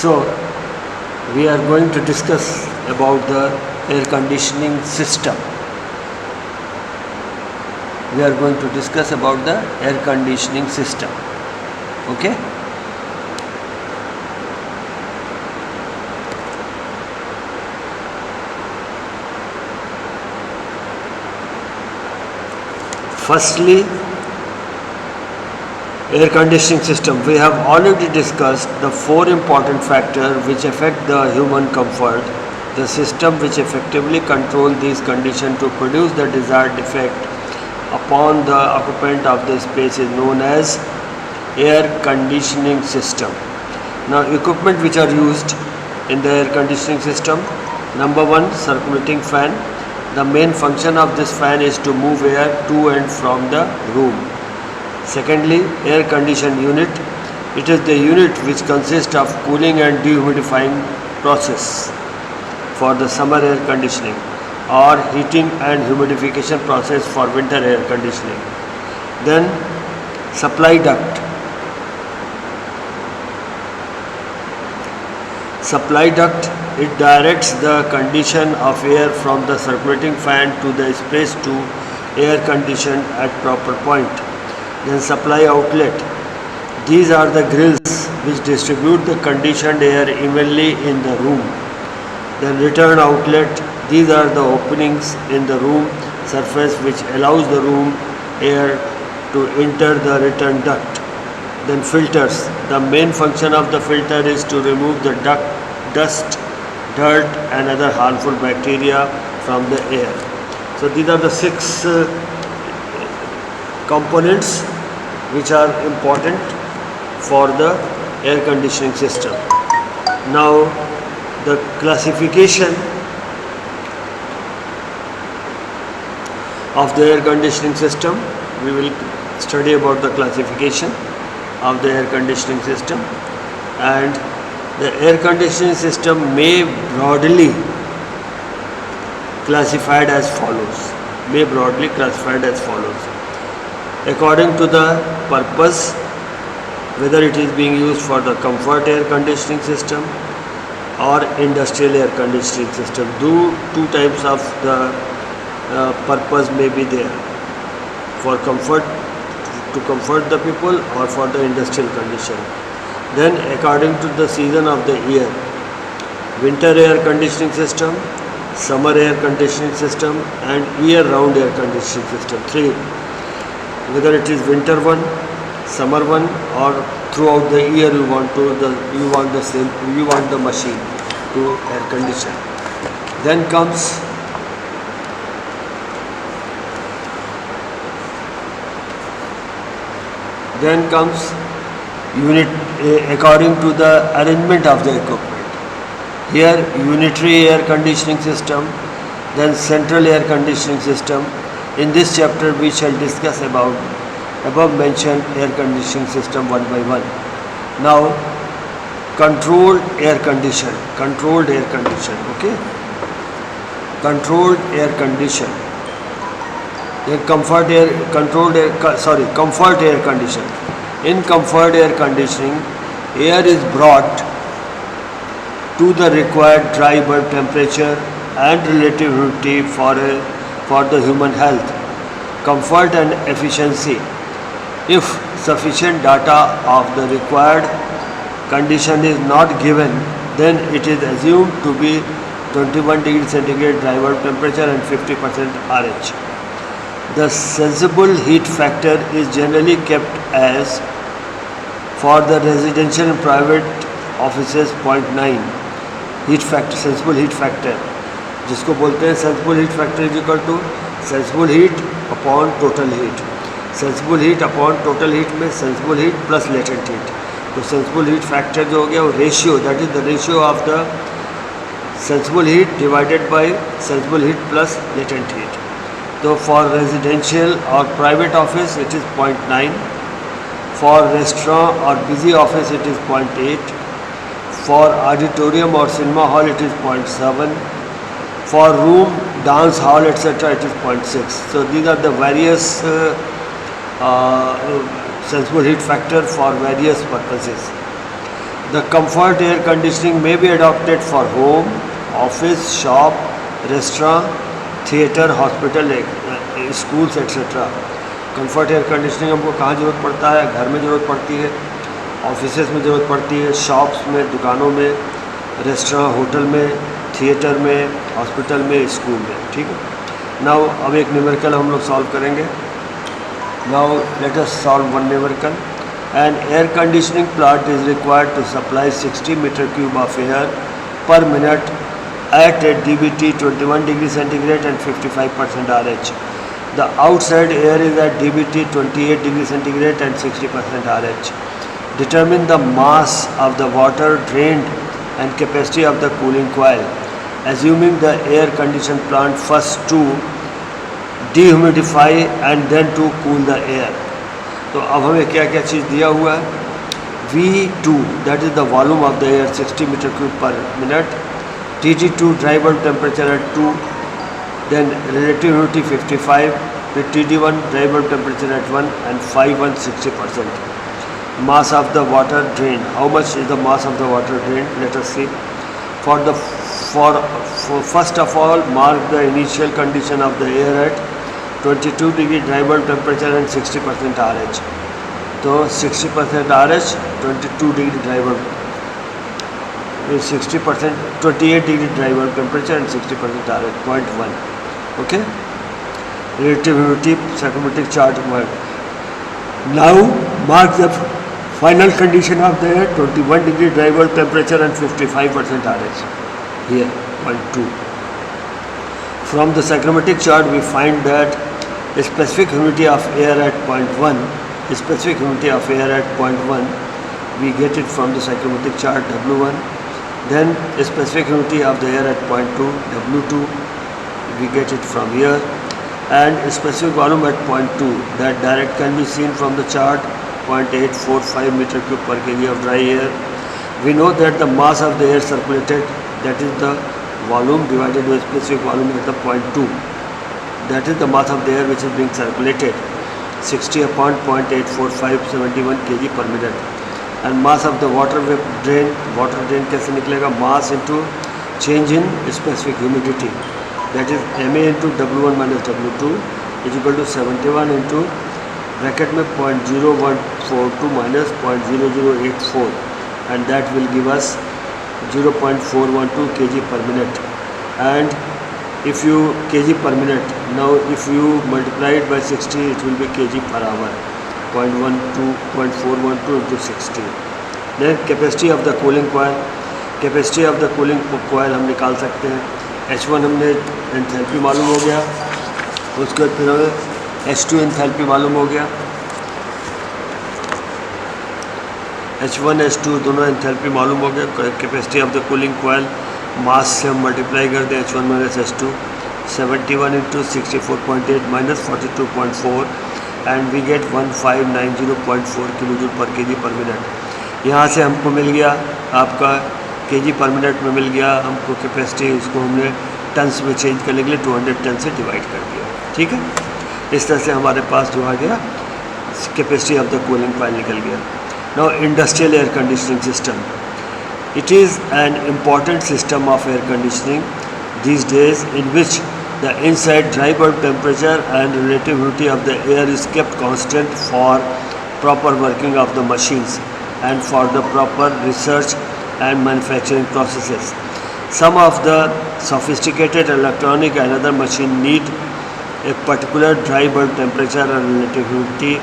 So we are going to discuss about the air conditioning system. We are going to discuss about the air conditioning system. Okay? Firstly, air conditioning system. We have already discussed the four important factors which affect the human comfort. The system which effectively control these conditions to produce the desired effect upon the occupant of the space is known as air conditioning system. Now, equipment which are used in the air conditioning system. Number one, circulating fan. The main function of this fan is to move air to and from the room. Secondly, air conditioned unit. It is the unit which consists of cooling and dehumidifying process for the summer air conditioning or heating and humidification process for winter air conditioning. Then supply duct. Supply duct, it directs the condition of air from the circulating fan to the space to air conditioned at proper point. Then supply outlet. These are the grills which distribute the conditioned air evenly in the room. Then return outlet. These are the openings in the room surface which allows the room air to enter the return duct. Then filters. The main function of the filter is to remove the dust, dirt and other harmful bacteria from the air. So these are the six components which are important for the air conditioning system. Now the classification of the air conditioning system, we will study about the classification of the air conditioning system. And the air conditioning system may broadly classified as follows. According to the purpose, whether it is being used for the comfort air conditioning system or industrial air conditioning system. Two types of the purpose may be there, for comfort, to comfort the people, or for the industrial condition. Then according to the season of the year, winter air conditioning system, summer air conditioning system and year-round air conditioning system. Three, whether it is winter one, summer one, or throughout the year you want the machine to air condition. Then comes unit according to the arrangement of the equipment. Here unitary air conditioning system, then central air conditioning system. In this chapter we shall discuss about above mentioned air conditioning system one by one. Now controlled air condition. Okay, controlled air condition. Comfort air condition. In comfort air conditioning, air is brought to the required dry bulb temperature and relative humidity for the human health, comfort and efficiency. If sufficient data of the required condition is not given, then it is assumed to be 21 degrees centigrade dry bulb temperature and 50% RH. The sensible heat factor is generally kept as for the residential and private offices 0.9 heat factor, sensible heat factor, जिसको बोलते हैं sensible heat factor is equal to sensible heat upon total heat. Sensible heat upon total heat में sensible heat plus latent heat. तो sensible heat factor जो हो गया वो ratio, that is the ratio of the sensible heat divided by sensible heat plus latent heat. So for residential or private office it is 0.9, for restaurant or busy office it is 0.8, for auditorium or cinema hall it is 0.7, for room, dance hall etc. it is 0.6. So these are the various sensible heat factor for various purposes. The comfort air conditioning may be adopted for home, office, shop, restaurant, theatre, hospital, schools, etc. Comfort air conditioning हमको कहाँ ज़रूरत पड़ता है? घर में ज़रूरत पड़ती है, ऑफिसेस में ज़रूरत पड़ती है, शॉप्स में, दुकानों में, रेस्टोरेंट, होटल में, थिएटर में, हॉस्पिटल में, स्कूल में. ठीक है. नाउ अब एक न्यूमेरिकल हम लोग सॉल्व करेंगे. Now let us solve one numerical. An air conditioning plant is required to supply 60 meter cube of air per minute at a dBT 21 degree centigrade and 55% RH. The outside air is at dBT 28 degree centigrade and 60% RH. Determine the mass of the water drained and capacity of the cooling coil. Assuming the air conditioned plant first to dehumidify and then to cool the air. तो अब हमें क्या क्या चीज़ दिया हुआ है? V2 that is the volume of the air 60 meter cube per minute, TG2 dry bulb temperature at 2, then relative humidity 55, फिर TD1 dry bulb temperature at 1 and 5 60%. Mass of the water drain, how much is the mass of the water drain? Let us see. For first of all mark the initial condition of the air at 22 degree dry bulb temperature and 60% RH. तो 60% RH, 22 degree dry bulb, 60%, 28 degree dry bulb temperature and 60% RH, 0.1. Okay. Relative humidity psychrometric chart work. Now mark the final condition of the air 21 degree dry bulb temperature and 55% RH. Here 0.2. From the psychrometric chart, we find that a specific humidity of air at 0.1, we get it from the psychrometric chart W1. Then a specific humidity of the air at 0.2, W2, we get it from here. And a specific volume at 0.2, that direct can be seen from the chart, 0.845 meter cube per kg of dry air. We know that the mass of the air circulated, that is the volume divided by specific volume at the 0.2, that is the mass of the air which is being circulated, 60 upon 0.845 71 kg per minute. And mass of the water drain कैसे निकलेगा? mass into change in specific humidity, that is Ma into W1 minus W2 is equal to 71 into bracket में 0.0142 minus 0.0084, and that will give us 0.412 kg per minute. And if you kg per minute, now if you multiply it by 60, it will be kg per hour, 0.412 into 60. Then capacity of the cooling coil, capacity of the cooling coil हम निकाल सकते हैं. H1 हमने enthalpy मालूम हो गया, उसके बाद फिर हमें H2 एंथैल्पी मालूम हो गया. H1 H2 दोनों एंथैल्पी मालूम हो गया. Capacity of the cooling coil mass से हम मल्टीप्लाई कर दें H1 minus H2, 71 into 64.8 minus 42.4 and we get 1590.4 kilo joule per K जी पर मिनट. यहाँ से हमको मिल गया आपका केजी पर मिनट में मिल गया हमको कैपेसिटी. उसको हमने टन्स में चेंज करने के लिए 200 टन से डिवाइड कर दिया. ठीक है, इस तरह से हमारे पास जो आ गया capacity of the cooling coil निकल गया. Now industrial air conditioning system, it is an important system of air conditioning these days in which the inside dry bulb temperature and relative humidity of the air is kept constant for proper working of the machines and for the proper research and manufacturing processes. Some of the sophisticated electronic and other machine need a particular dry bulb temperature and relative humidity.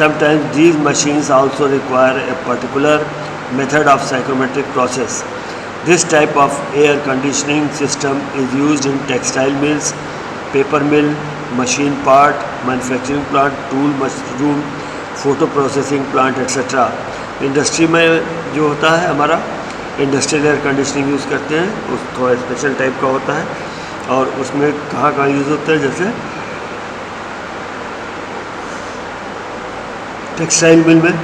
Sometimes these machines also require a particular method of psychrometric process. This type of air conditioning system is used in textile mills, paper mill, machine part, manufacturing plant, tool room, photo processing plant etc. Industry में जो होता है हमारा industrial air conditioning use करते हैं, उस थोड़ा special type का होता है. और उसमें कहाँ कहाँ यूज़ होता है, जैसे टेक्सटाइल मिल में,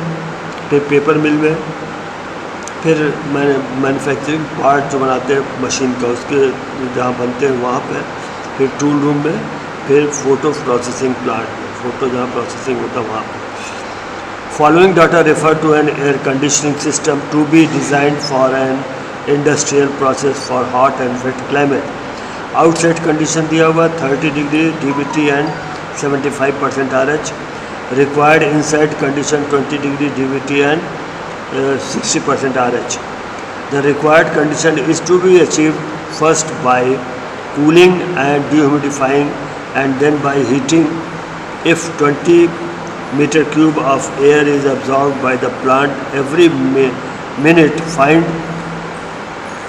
फिर पेपर मिल में, फिर मैन्युफैक्चरिंग पार्ट जो बनाते हैं मशीन का उसके जहाँ बनते हैं वहाँ पर, फिर टूल रूम में, फिर फ़ोटो प्रोसेसिंग प्लांट में, फ़ोटो जहाँ प्रोसेसिंग होता है वहाँ पर. Following data refer to an air conditioning system to be designed for an industrial process for hot and wet climate. Outside condition दिया हुआ 30 degree DVT and 75% RH. Required inside condition 20 degree DVT and 60% RH. The required condition is to be achieved first by cooling and dehumidifying and then by heating. If 20 meter cube of air is absorbed by the plant every minute, find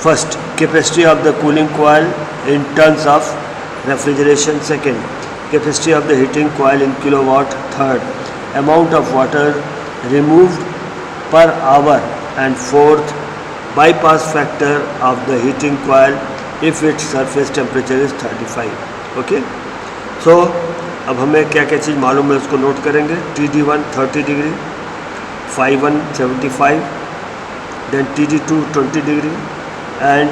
first capacity of the cooling coil in tons of refrigeration. Second, capacity of the heating coil in kilowatt. Third, amount of water removed per hour. And fourth, bypass factor of the heating coil if its surface temperature is 35. Okay, so अब हमें क्या क्या चीज़ मालूम है उसको note करेंगे. TD1 30 degree, Phi1 75, then TD2 20 degree and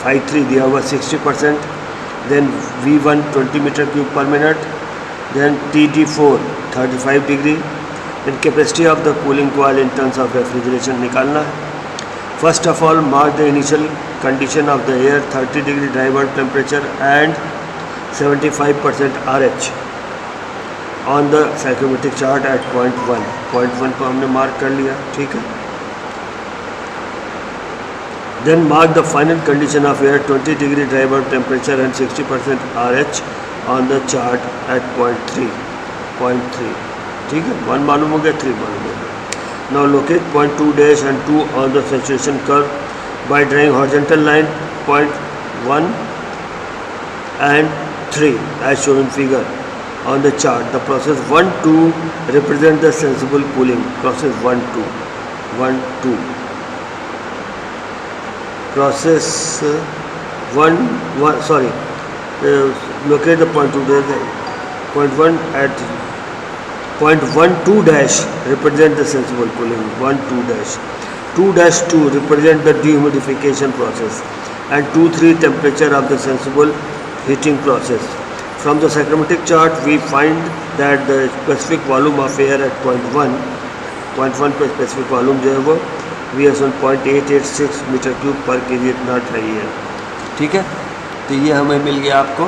Phi3 दिया हुआ 60%, then V1 20 meter cube per minute, then TD4 35 degree. then capacity of the cooling coil in terms of refrigeration निकालना है. First of all, mark the initial condition of the air 30 degree dry bulb temperature and 75% RH on the psychrometric chart at point 1. Point 1 को हमने mark कर लिया, ठीक है. Then mark the final condition of air 20 degree dry bulb temperature and 60% RH on the chart at point 3. Point 3, ठीक है. 1 मालूम हो गया, 3 मालूम हो गया. Now locate point 2 dash and 2 on the saturation curve by drawing horizontal line point 1 and 3 as shown in figure on the chart. The process 1-2 represent the sensible cooling. Process 1-2. Process 1 sorry. Locate the point 2 dash. Point 1 at point 1-2 dash represent the sensible cooling. 1-2 dash. 2-2 represent the dehumidification process, and 2-3 temperature of the sensible heating process. From the psychrometric chart we find that the specific volume of air at point 1 पे specific volume जो है वो VS1 0.886 metre cube पर kg इतना रही है, ठीक है. तो ये हमें मिल गया, आपको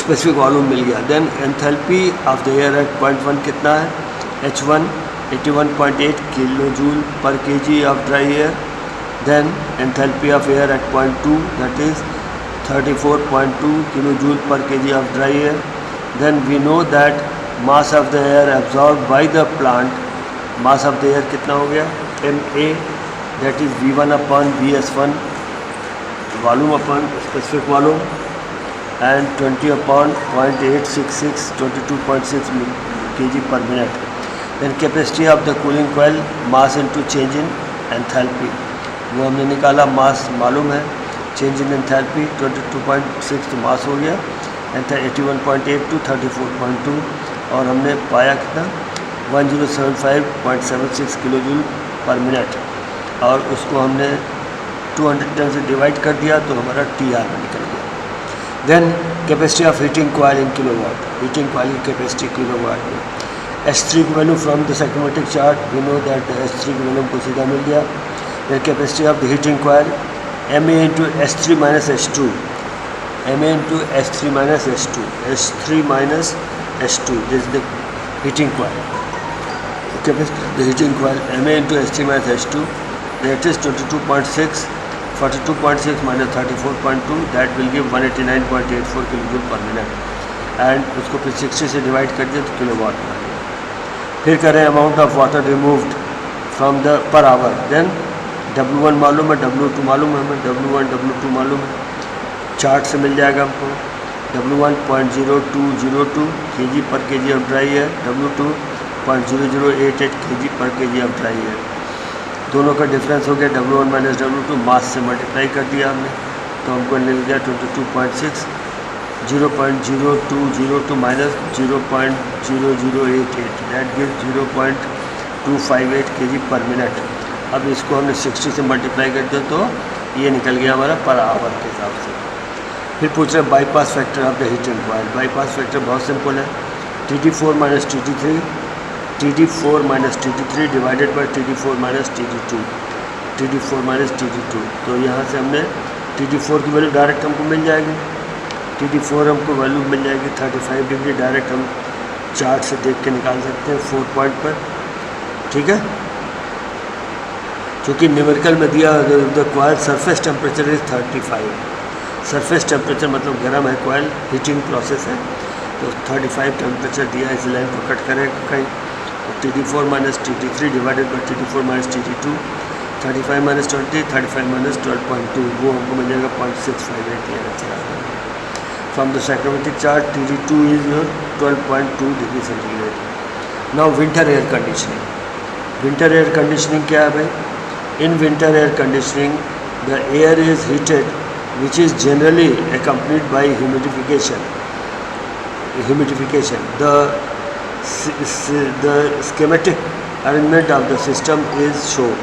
स्पेसिफिक वॉल्यूम मिल गया. Then enthalpy of the air at point 1 कितना है? H1 81.8 kilo joule per kg of dry air. Then enthalpy of air at point 2 that is 34.2 kilo joule per kg of dry air. Then we know that mass of the air absorb by the plant. Mass of the air कितना हो गया? MA that is V1 upon VS1 volume upon specific volume and 20 upon 0.866 22.6 kg per minute. Then capacity of the cooling coil, mass into change in enthalpy, वो हमने निकाला. मास मालूम है, change in enthalpy 22.6 तो मास हो गया, एंड 81.8 to 34.2, और हमने पाया कितना? 1075.76 किलो जूल पर मिनट, और उसको हमने 210 से डिवाइड कर दिया तो हमारा TR में निकल गया. Then capacity of heating coil in kilowatt. Heating coil की capacity kilowatt में. H3 की value from the psychrometric chart we know that the H3 की value को सीधा मिल गया. Then capacity of the heating coil MA into H3 minus H2. MA into H3 minus H2. H3 minus H2 is the heating coil. Capacity of the heating coil MA into H3 minus H2, that is 22.6. 42.6 minus 34.2 that will give 189.84 kilo पर minute, and उसको फिर 60 से divide कर दिया तो kilowatt में आ गया. फिर करें amount of water removed from the per hour. Then W1 मालूम है, W2 मालूम है हमें, W1 W2 मालूम है, चार्ट से मिल जाएगा हमको. W1 0.0202 kg पर kg of dry air, W2 0.0088 kg पर kg ऑफ ड्राई एयर. दोनों का डिफरेंस हो गया W1 माइनस W2, मास से मल्टीप्लाई कर दिया हमने तो हमको मिल गया 22.6. 0.0202 minus 0.0088 that gives 0.258 kg per minute. अब इसको हमने 60 से मल्टीप्लाई कर दिया तो ये निकल गया हमारा पर आवर के हिसाब से. फिर पूछ रहे bypass factor of the heating coil. Bypass factor बहुत सिंपल है, TD4 minus TD3, TD4 minus TD3 divided by TD4 minus TD2, TD4 minus TD2। तो यहाँ से हमने TD4 की वैल्यू डायरेक्ट हमको मिल जाएगी, TD4 हमको वैल्यू मिल जाएगी 35 डिग्री, डायरेक्ट हम चार्ट से देख के निकाल सकते हैं 4 पॉइंट पर, ठीक है। चूँकि न्यूमेरिकल में दिया the coil surface temperature is 35, surface temperature मतलब गर्म है, कॉइल हीटिंग प्रोसेस है, तो 35 टेम्परेचर दिया, इस लाइन को कट करेगा कहीं, तो TD4 minus TD3 divided by TD4 minus TD2, 35 minus 20, 35 minus 12.2, वो हमको मिल जाएगा 0.658 यहाँ चला जाएगा। From the psychrometric chart TD2 is your 12.2 degree centigrade. Now winter air conditioning. Winter air conditioning क्या है भाई? In winter air conditioning the air is heated which is generally accompanied by humidification. The schematic arrangement of the system is shown.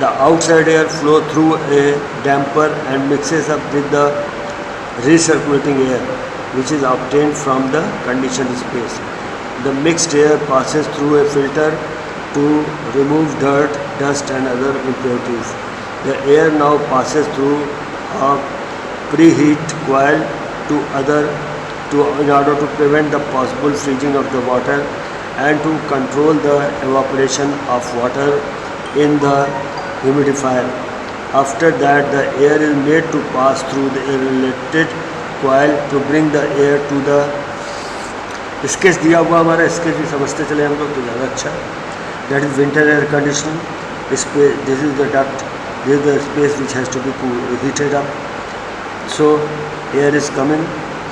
The outside air flow through a damper and mixes up with the recirculating air which is obtained from the conditioned space. The mixed air passes through a filter to remove dirt, dust and other impurities. The air now passes through a preheat coil in order to prevent the possible freezing of the water and to control the evaporation of water in the humidifier. After that, the air is made to pass through the air-related coil to bring the air to the sketch दिया हुआ, हमारा sketch भी समझते चले हम लोग तो ज़्यादा अच्छा। That is winter air conditioning space, this is the duct, this is the space which has to be heated up. So air is coming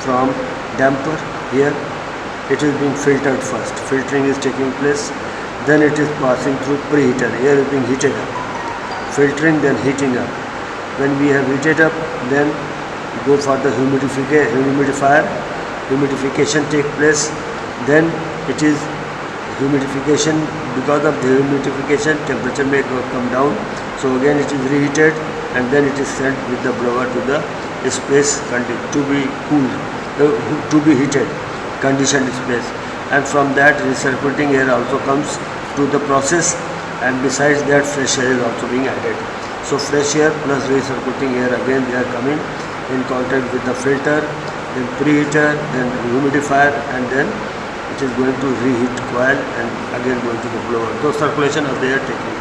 from damper here, it is being filtered first, filtering is taking place, then it is passing through preheater, air is being heated up, filtering then heating up. When we have heated up, then go for the humidifier, humidification take place, then it is humidification, because of the humidification temperature may come down, so again it is reheated and then it is sent with the blower to the space to be cooled, to be heated, conditioned space, and from that recirculating air also comes to the process, and besides that fresh air is also being added. So fresh air plus recirculating air, again they are coming in contact with the filter, then preheater, then humidifier, and then it is going to reheat coil and again going to the blower. So circulation of the air taking place.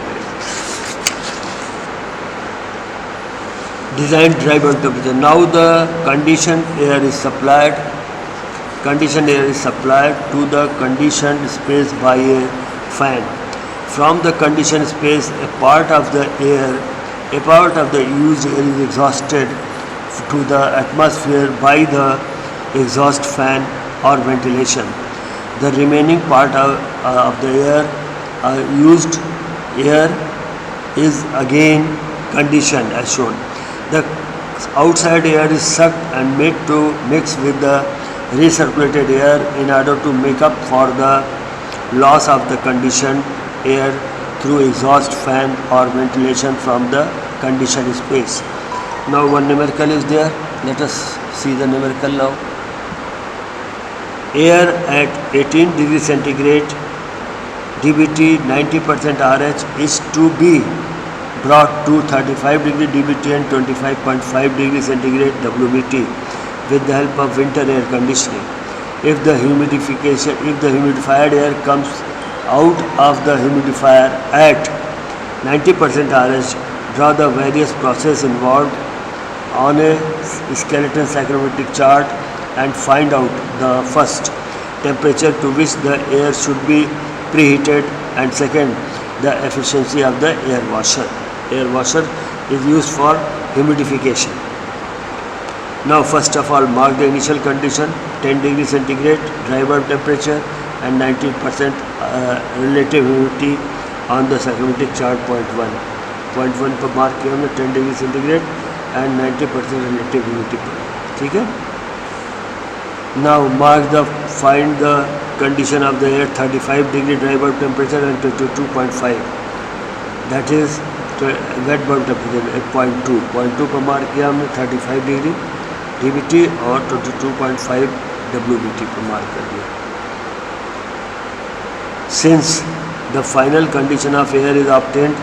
Designed dry bulb temperature. Now the conditioned air is supplied to the conditioned space by a fan. From the conditioned space, a part of the used air is exhausted to the atmosphere by the exhaust fan or ventilation. The remaining part of the used air is again conditioned as shown. The outside air is sucked and made to mix with the recirculated air in order to make up for the loss of the conditioned air through exhaust fan or ventilation from the conditioned space. Now one numerical is there. Let us see the numerical now. Air at 18 degree centigrade dBT 90% RH is to be brought to 35 degree dBT and 25.5 degree centigrade WBT with the help of winter air conditioning. If the humidified air comes out of the humidifier at 90% RH, draw the various processes involved on a skeleton psychrometric chart and find out the first temperature to which the air should be preheated, and second the efficiency of the air washer. Air washer is used for humidification. Now first of all mark the initial condition, 10 degree centigrade dry bulb temperature and 90% relative humidity on the psychrometric chart point 1 पर mark किया हमने 10 degree centigrade and 90% relative humidity पर, ठीक है. Now mark the find the condition of the air 35 degree dry bulb temperature and 22.5, that is wet bulb temperature at 0.2 पर mark किया हमने 35 degree dBT और 22.5 WBT पर मार्क कर दिया. Since the final condition of air is obtained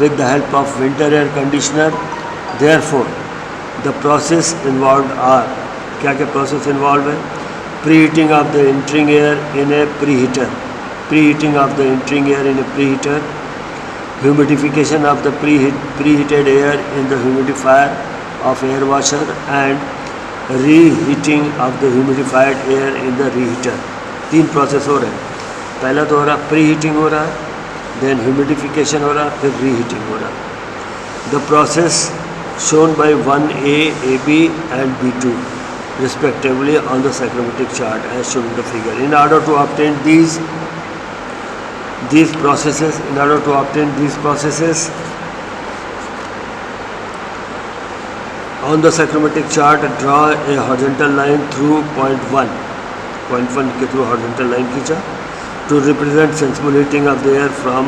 with the help of winter air conditioner, therefore the process involved are, क्या क्या process involved है? Preheating of the entering air in a preheater, preheating of the entering air in a preheater, humidification of the preheated air in the humidifier of air washer, and reheating of the humidified air in the reheater. 3 process हो रहे हैं. पहला तो हो रहा pre heating हो रहा है, देन ह्यूमिडिफिकेशन हो रहा है, फिर रीहीटिंग हो रहा है. The process shown by 1A, AB and B2 respectively on the cyclomatic chart as shown in the figure. In order to obtain these processes, on the cyclomatic chart, draw a horizontal line through point 1 के through horizontal line खींचा to represent sensible heating of the air from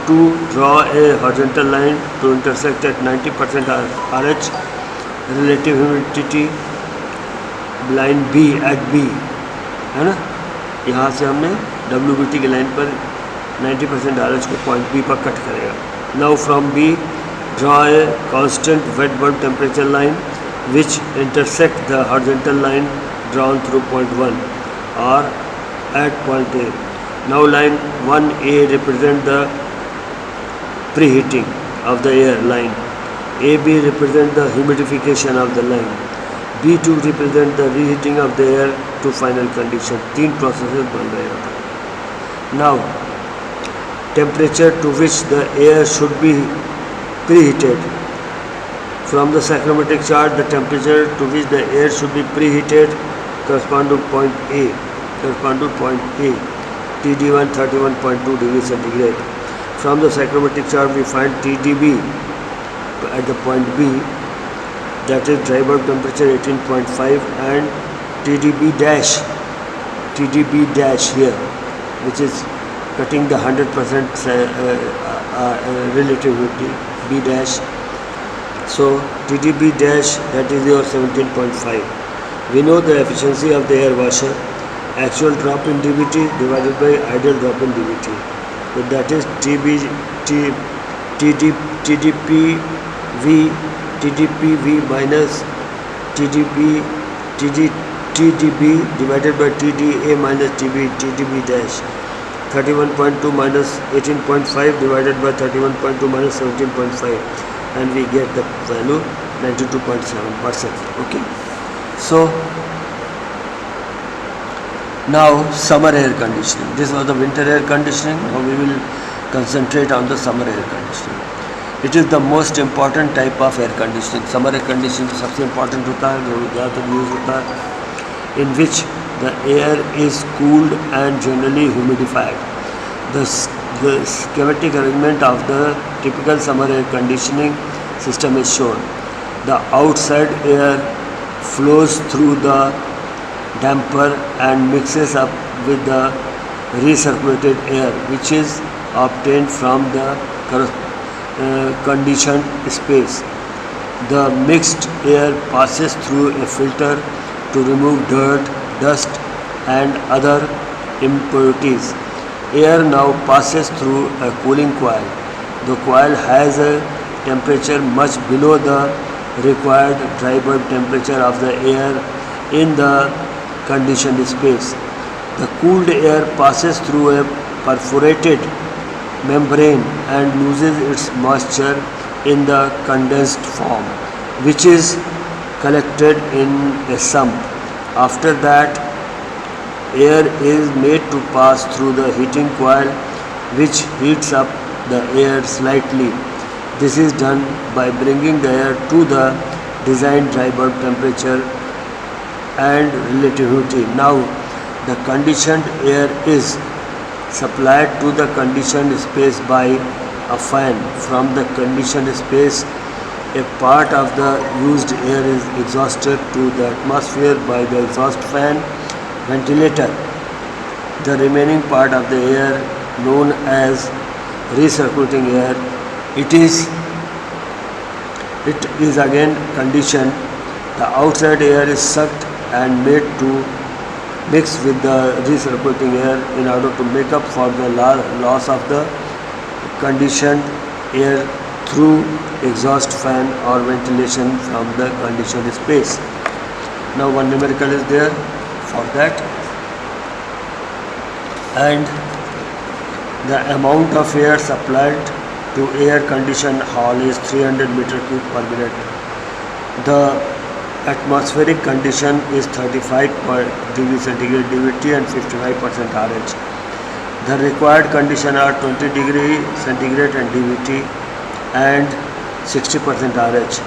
2 draw a horizontal line to intersect at 90% RH relative humidity line B at B, है ना. यहाँ से हमने WBT की line पर 90% RH को पॉइंट B पर कट करेगा. Now from B draw a constant wet bulb temperature line which intersect the horizontal line drawn through point 1 or at point A. Now line 1A represent the preheating of the air line, AB represent the humidification of the line, B2 represent the reheating of the air to final condition. 3 processes बन रहे हैं. Now temperature to which the air should be preheated. From the cyclomatic chart, the temperature to which the air should be preheated correspond to point A, TD1 31.2 degrees centigrade. From the cyclomatic chart, we find TDB at the point B, that is dry bulb temperature 18.5, and TDB dash here, which is cutting the 100% relative humidity B dash. So TDB dash, that is your 17.5. We know the efficiency of the air washer, actual drop in dBT divided by ideal drop in dBT. So that is TDPV minus TDB divided by TDA minus TDB dash. 31.2 minus 18.5 divided by 31.2 minus 17.5, and we get the value 92.7%. Okay. So now summer air conditioning. This was the winter air conditioning. Now we will concentrate on the summer air conditioning. It is the most important type of air conditioning. Summer air conditioning सबसे important होता है, जो ज़्यादातर use होता है, in which the air is cooled and generally humidified. The schematic arrangement of the typical summer air conditioning system is shown. The outside air flows through the damper and mixes up with the recirculated air, which is obtained from the conditioned space. The mixed air passes through a filter to remove dirt, dust and other impurities. Air now passes through a cooling coil. The coil has a temperature much below the required dry bulb temperature of the air in the conditioned space. The cooled air passes through a perforated membrane and loses its moisture in the condensed form, which is collected in a sump. After that, air is made to pass through the heating coil, which heats up the air slightly. This is done by bringing the air to the designed dry bulb temperature and relative humidity. Now, the conditioned air is supplied to the conditioned space by a fan. From the conditioned space, a part of the used air is exhausted to the atmosphere by the exhaust fan ventilator. The remaining part of the air, known as recirculating air, it is again conditioned. The outside air is sucked and made to mix with the recirculating air in order to make up for the loss of the conditioned air through exhaust fan or ventilation from the conditioned space. Now one numerical is there for that, and the amount of air supplied to air conditioned hall is 300 meter cube per minute. The atmospheric condition is 35 degree centigrade DVT and 55% RH. The required condition are 20 degree centigrade and DVT and 60% RH.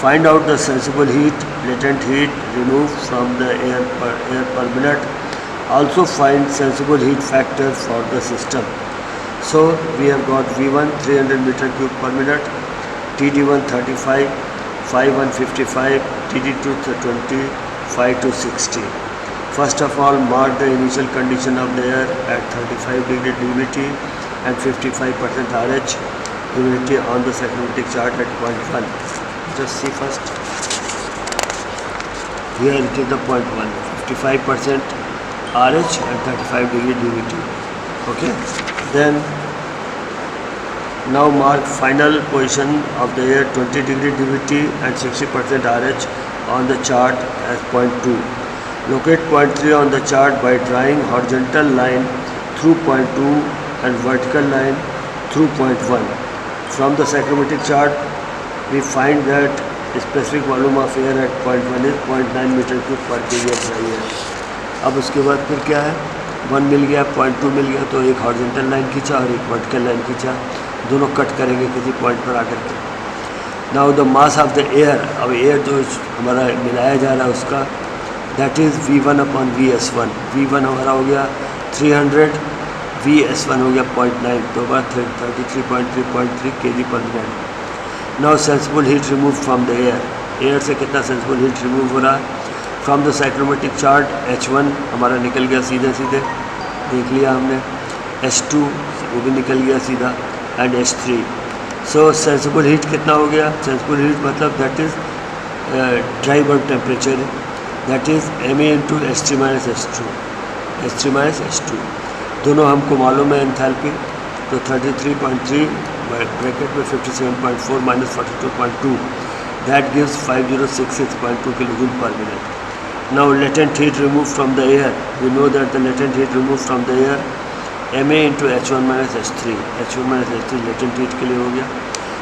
Find out the sensible heat, latent heat removed from the air per minute. Also find sensible heat factor for the system. So we have got V1 300 meter cube per minute, TD1 35, Phi1 55, TD2 20, Phi2 60. First of all, mark the initial condition of the air at 35 degree DVT and 55% RH humidity on the psychrometric chart at point 1. Just see first. Here it is the point 1, 55% RH and 35 degree DVT. Okay. Then now mark final position of the air 20 degree DVT and 60% RH on the chart as point 2. Locate point 3 on the chart by drawing horizontal line through point 2 and vertical line through point 1. From the psychrometric chart, we find that specific volume of air at point 1 is 0.9 meter cube per kg of dry air. अब उसके बाद फिर क्या है, 1 मिल गया, 0.2 मिल गया, तो एक हॉरिजॉन्टल लाइन खींचा और एक वर्टिकल लाइन खींचा, दोनों कट करेंगे किसी पॉइंट पर आकर के. Now the mass of the air, अब एयर जो हमारा मिलाया जा रहा है उसका, that is V1 upon VS1. V1 हमारा हो गया 300, VS1 हो गया 0.9, तो बार 33.3 kg per minute. Now sensible heat remove from the air. Air से कितना सेंसिबल हीट रिमूव हो रहा है? From the psychrometric chart H1 हमारा निकल गया सीधे सीधे, देख लिया हमने. H2 वो भी निकल गया सीधा, and H3. So sensible heat कितना हो गया? सेंसिबल हीट मतलब that is dry bulb temperature, that is Ma into H3 minus H2, H3 minus H2. दोनों हमको मालूम है एंथैल्पी, तो 33.3 ब्रैकेट में 57.4 minus 42.2, that gives 5066.2 kJ per minute. Now latent heat removed from the air. We know that the latent heat removed from the air Ma into H1 minus H3. H1 minus H3 latent heat के लिए हो गया,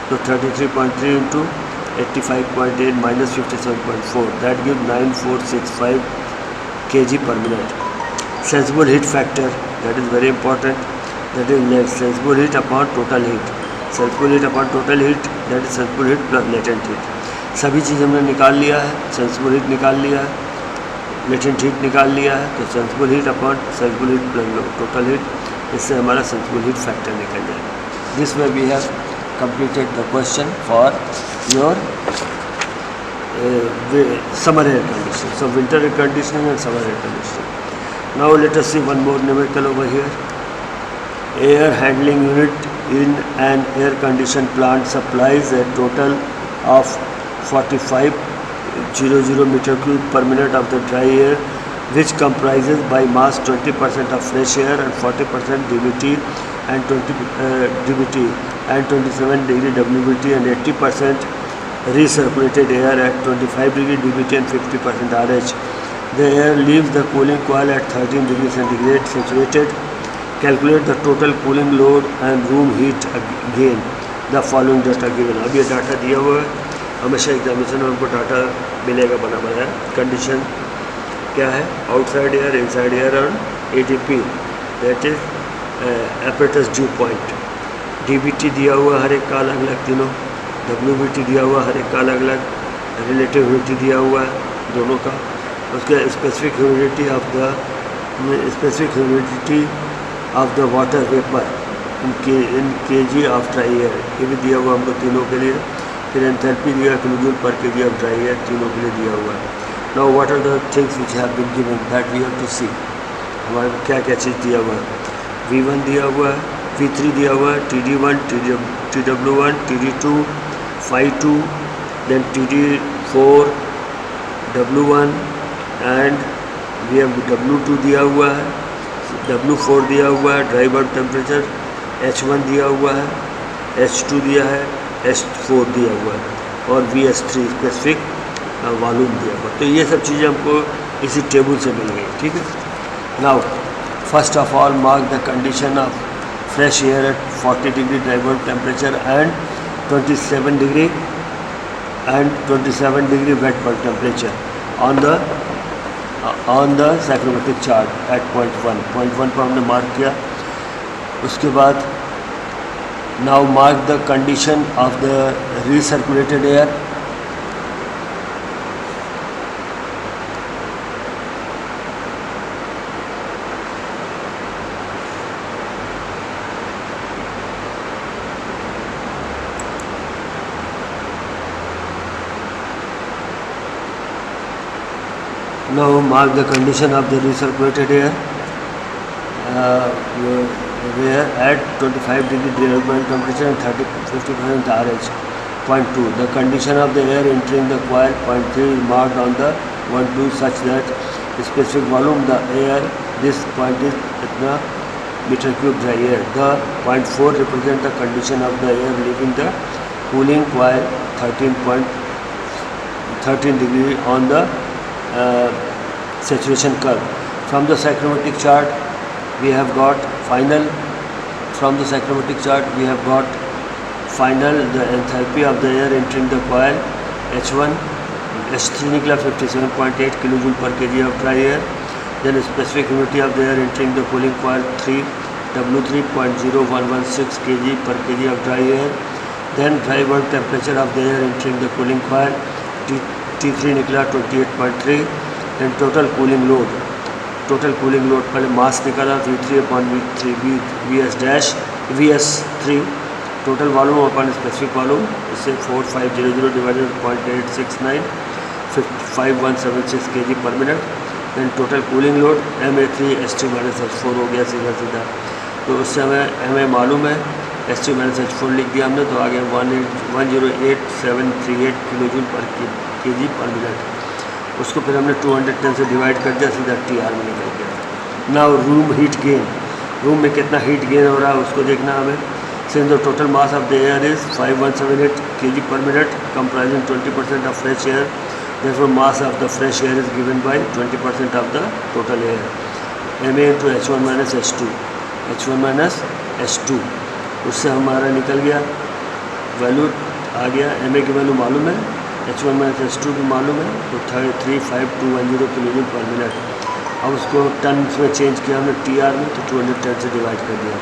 तो 33.3 into 85.8 minus 57.4, that gives 9465 kg per minute. Sensible heat factor, that is very important, that is sensible heat upon total heat. Sensible heat upon total heat, that is sensible heat plus latent heat. सभी चीज़ हमने निकाल लिया है, sensible heat निकाल लिया है, latent heat निकाल लिया है, तो sensible heat upon sensible heat plus total heat, इससे हमारा सेंसिबल हीट फैक्टर निकल जाएगा. This way we have completed the question for your summer air conditioning. So winter air conditioning and summer air conditioning. Now let us see one more numerical over here. Air handling unit in an air conditioned plant supplies a total of 4500 meter cube per minute of the dry air, which comprises by mass 20% of fresh air and 40% DVT and 27 degree WVT and 80% recirculated air at 25 degree DVT and 50% RH. The air leaves the cooling coil at 13 degree centigrade situated. Calculate the total cooling load and room heat again. The following data given. अब ये data दिया हुआ है, हमेशा examination में हमको data मिलेगा बना बनाया. कंडीशन क्या है? आउटसाइड एयर, इनसाइड एयर और ADP, that is apparatus due point. DVT दिया हुआ हर एक का अलग अलग तीनों, WVT दिया हुआ हर एक का अलग अलग, रिलेटिव ह्यूमिडिटी दिया हुआ है दोनों का, उसके specific humidity of the water vapour in kg of dry air, ये भी दिया हुआ हमको तीनों के लिए. फिर एंथैल्पी दिया किलोजूल पर kg ऑफ ड्राई एयर, तीनों के लिए दिया हुआ है. Now what are the things which have been given that we have to see. हमारे क्या क्या चीज़ दिया हुआ है? V1 दिया हुआ है, V3 दिया हुआ है, TD1, TW1, TD2, Phi2, then TD4, W1 and we have W2 दिया हुआ है, W4 दिया हुआ है, ड्राई बल्ब टेम्परेचर H1 दिया हुआ है, H2 दिया है, H4 दिया हुआ है और VS3 स्पेसिफिक वॉल्यूम दिया हुआ। तो ये सब चीज़ें हमको इसी टेबल से मिल गई, ठीक है। Now first of all mark the condition of fresh air at 40 degree dry bulb temperature and 27 degree wet bulb temperature on the psychrometric chart at point one पर हमने मार्क किया। उसके बाद now mark the condition of the recirculated air. Now mark the condition of the recirculated air where at 25 degree development temperature and 50% RH. Point 2. The condition of the air entering the coil. Point 3 is marked on the 1-2 such that specific volume the air. This point is itna meter cube dry air. The point 4 represent the condition of the air leaving the cooling coil 13 degree on the saturation curve. From the psychrometric chart we have got final the enthalpy of the air entering the coil H1 H3 निकला 57.8 kilojoule per kg of dry air. Then specific humidity of the air entering the cooling coil 3 W3.0116 kg per kg of dry air. Then dry bulb temperature of the air entering the cooling coil T3 निकला 28.3. Then total cooling load पहले मास निकाला V3/V3 VS3 total volume upon specific volume इससे 4500 divided 0.869 5176 kg per minute. Then total cooling load MA3 H3 minus H4 हो गया सीधा। तो उससे हमें MA मालूम है, H3 माइनस H4 लिख दिया हमने, तो आगे 108,738 किलोजूल पर kg पर मिनट। उसको फिर हमने 210 से डिवाइड कर दिया, सीधा TR में निकल गया। Now room heat gain, room में कितना हीट गेन हो रहा है उसको देखना हमें। Since the total mass of the air is 5178 kg per minute comprising 20% of fresh air, therefore mass of the fresh air is given by 20% of the total air. MA into H1 minus H2 उससे हमारा निकल गया value आ गया। MA की value मालूम है, H1 minus H2 भी मालूम है, तो 35210 किलोजूल पर मिनट। अब उसको टन में चेंज किया हमने TR में, तो 210 से डिवाइड कर दिया।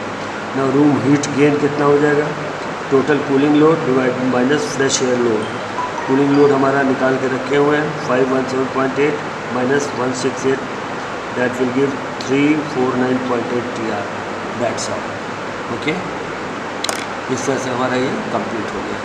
ना रूम हीट गेन कितना हो जाएगा, total cooling load divide minus fresh air load. Cooling load हमारा निकाल के रखे हुए हैं 517.8 minus 168 that will give 349.8 TR। That's all. Okay, इस तरह से हमारा ये कंप्लीट हो गया।